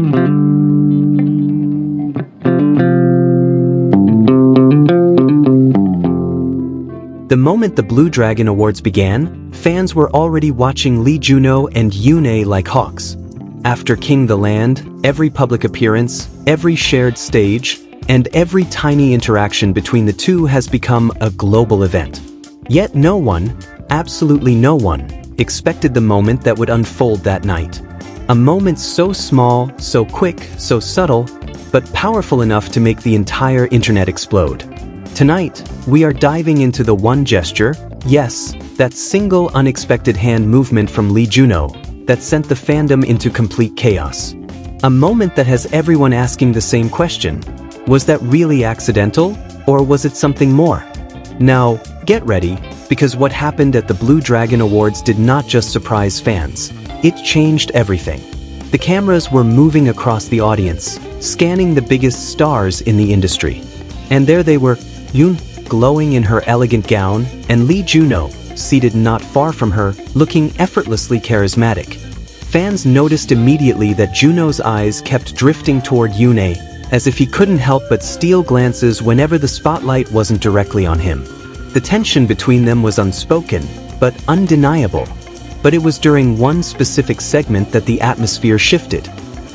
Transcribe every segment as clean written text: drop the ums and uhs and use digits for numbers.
The moment the Blue Dragon Awards began, fans were already watching JunHo and YoonA like hawks. After King the Land, every public appearance, every shared stage, and every tiny interaction between the two has become a global event. Yet no one, absolutely no one, expected the moment that would unfold that night. A moment so small, so quick, so subtle, but powerful enough to make the entire internet explode. Tonight, we are diving into the one gesture, yes, that single unexpected hand movement from JunHo, that sent the fandom into complete chaos. A moment that has everyone asking the same question: was that really accidental, or was it something more? Now, get ready, because what happened at the Blue Dragon Awards did not just surprise fans, it changed everything. The cameras were moving across the audience, scanning the biggest stars in the industry. And there they were, Yoon, glowing in her elegant gown, and JunHo, seated not far from her, looking effortlessly charismatic. Fans noticed immediately that JunHo's eyes kept drifting toward YoonA, as if he couldn't help but steal glances whenever the spotlight wasn't directly on him. The tension between them was unspoken, but undeniable. But it was during one specific segment that the atmosphere shifted.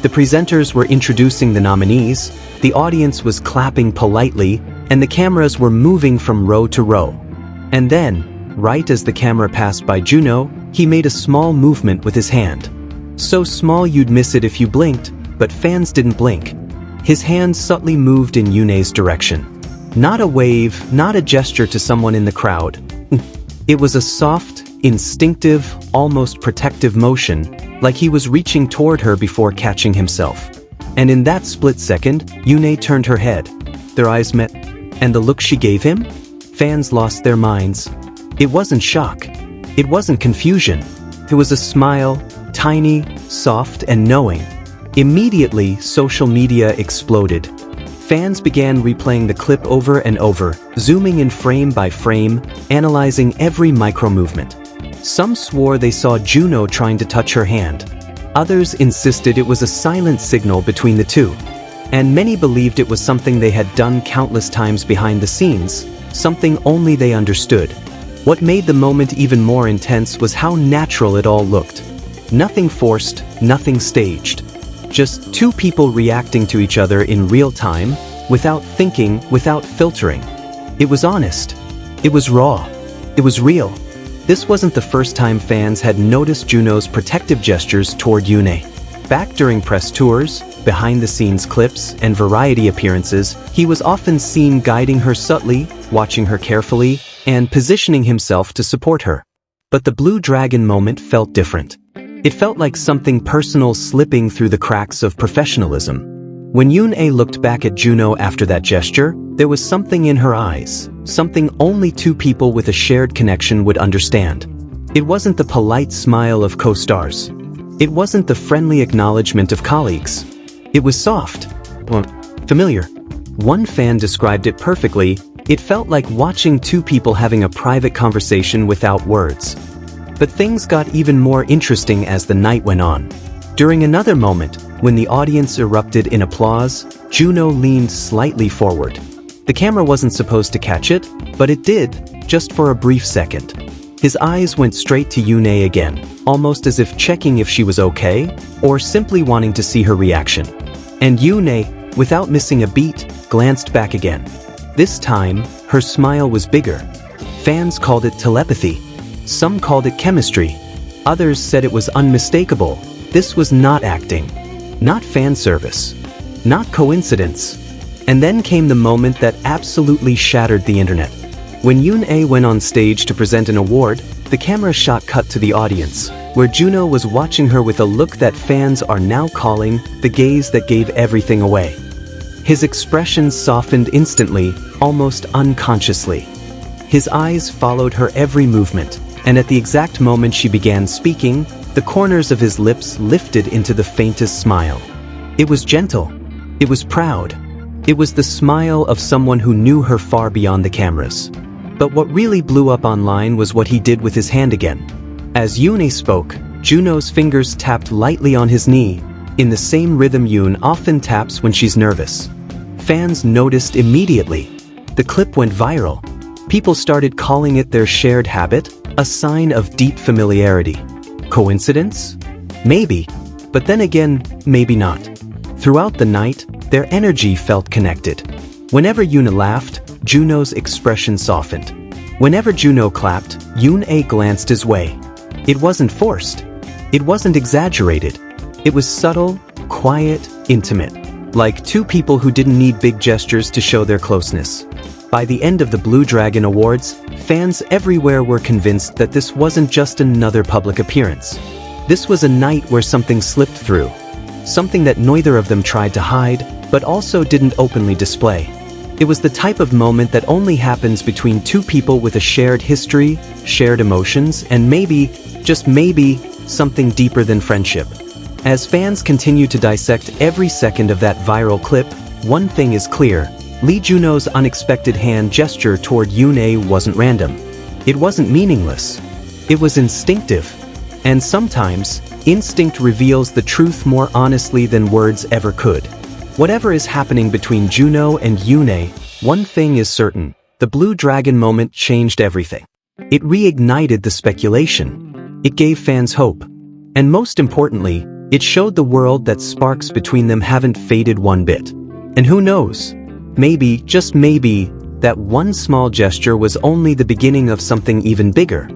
The presenters were introducing the nominees, the audience was clapping politely, and the cameras were moving from row to row. And then, right as the camera passed by JunHo, he made a small movement with his hand. So small you'd miss it if you blinked, but fans didn't blink. His hand subtly moved in YoonA's direction. Not a wave, not a gesture to someone in the crowd. It was a soft, instinctive, almost protective motion, like he was reaching toward her before catching himself. And in that split second, YoonA turned her head. Their eyes met, and the look she gave him? Fans lost their minds. It wasn't shock. It wasn't confusion. It was a smile, tiny, soft, and knowing. Immediately, social media exploded. Fans began replaying the clip over and over, zooming in frame by frame, analyzing every micro-movement. Some swore they saw JunHo trying to touch her hand. Others insisted it was a silent signal between the two. And many believed it was something they had done countless times behind the scenes, something only they understood. What made the moment even more intense was how natural it all looked. Nothing forced, nothing staged. Just two people reacting to each other in real time, without thinking, without filtering. It was honest. It was raw. It was real. This wasn't the first time fans had noticed JunHo's protective gestures toward YoonA. Back during press tours, behind-the-scenes clips, and variety appearances, he was often seen guiding her subtly, watching her carefully, and positioning himself to support her. But the Blue Dragon moment felt different. It felt like something personal slipping through the cracks of professionalism. When YoonA looked back at JunHo after that gesture, there was something in her eyes, something only two people with a shared connection would understand. It wasn't the polite smile of co-stars. It wasn't the friendly acknowledgement of colleagues. It was soft, familiar. One fan described it perfectly. It felt like watching two people having a private conversation without words. But things got even more interesting as the night went on. During another moment, when the audience erupted in applause, JunHo leaned slightly forward. The camera wasn't supposed to catch it, but it did, just for a brief second. His eyes went straight to YoonA again, almost as if checking if she was okay, or simply wanting to see her reaction. And YoonA, without missing a beat, glanced back again. This time, her smile was bigger. Fans called it telepathy. Some called it chemistry. Others said it was unmistakable. This was not acting. Not fan service. Not coincidence. And then came the moment that absolutely shattered the internet. When YoonA went on stage to present an award, the camera shot cut to the audience, where JunHo was watching her with a look that fans are now calling the gaze that gave everything away. His expressions softened instantly, almost unconsciously. His eyes followed her every movement, and at the exact moment she began speaking, the corners of his lips lifted into the faintest smile. It was gentle. It was proud. It was the smile of someone who knew her far beyond the cameras. But what really blew up online was what he did with his hand again. As YoonA spoke, JunHo's fingers tapped lightly on his knee, in the same rhythm Yoon often taps when she's nervous. Fans noticed immediately. The clip went viral. People started calling it their shared habit, a sign of deep familiarity. Coincidence? Maybe. But then again, maybe not. Throughout the night, their energy felt connected. Whenever YoonA laughed, JunHo's expression softened. Whenever JunHo clapped, YoonA glanced his way. It wasn't forced. It wasn't exaggerated. It was subtle, quiet, intimate. Like two people who didn't need big gestures to show their closeness. By the end of the Blue Dragon Awards, fans everywhere were convinced that this wasn't just another public appearance. This was a night where something slipped through. Something that neither of them tried to hide, but also didn't openly display. It was the type of moment that only happens between two people with a shared history, shared emotions, and maybe, just maybe, something deeper than friendship. As fans continue to dissect every second of that viral clip, one thing is clear. Lee Junho's unexpected hand gesture toward YoonA wasn't random. It wasn't meaningless. It was instinctive. And sometimes, instinct reveals the truth more honestly than words ever could. Whatever is happening between JunHo and YoonA, one thing is certain. The Blue Dragon moment changed everything. It reignited the speculation. It gave fans hope. And most importantly, it showed the world that sparks between them haven't faded one bit. And who knows? Maybe, just maybe, that one small gesture was only the beginning of something even bigger.